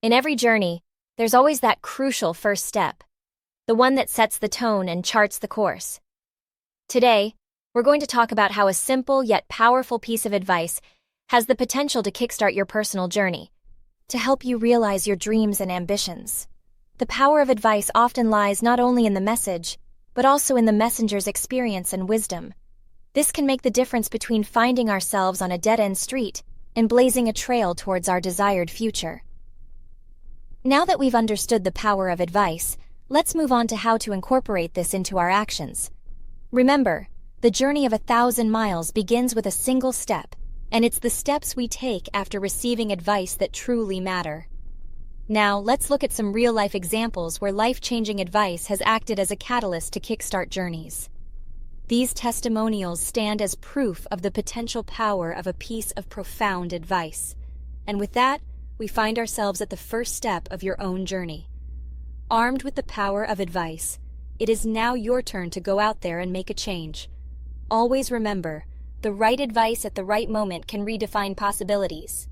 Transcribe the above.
In every journey, there's always that crucial first step, the one that sets the tone and charts the course. Today, we're going to talk about how a simple yet powerful piece of advice has the potential to kickstart your personal journey, to help you realize your dreams and ambitions. The power of advice often lies not only in the message, but also in the messenger's experience and wisdom. This can make the difference between finding ourselves on a dead-end street and blazing a trail towards our desired future. Now that we've understood the power of advice, let's move on to how to incorporate this into our actions. Remember, the journey of 1,000 miles begins with a single step, and it's the steps we take after receiving advice that truly matter. Now, let's look at some real-life examples where life-changing advice has acted as a catalyst to kickstart journeys. These testimonials stand as proof of the potential power of a piece of profound advice. And with that, we find ourselves at the first step of your own journey. Armed with the power of advice, it is now your turn to go out there and make a change. Always remember, the right advice at the right moment can redefine possibilities.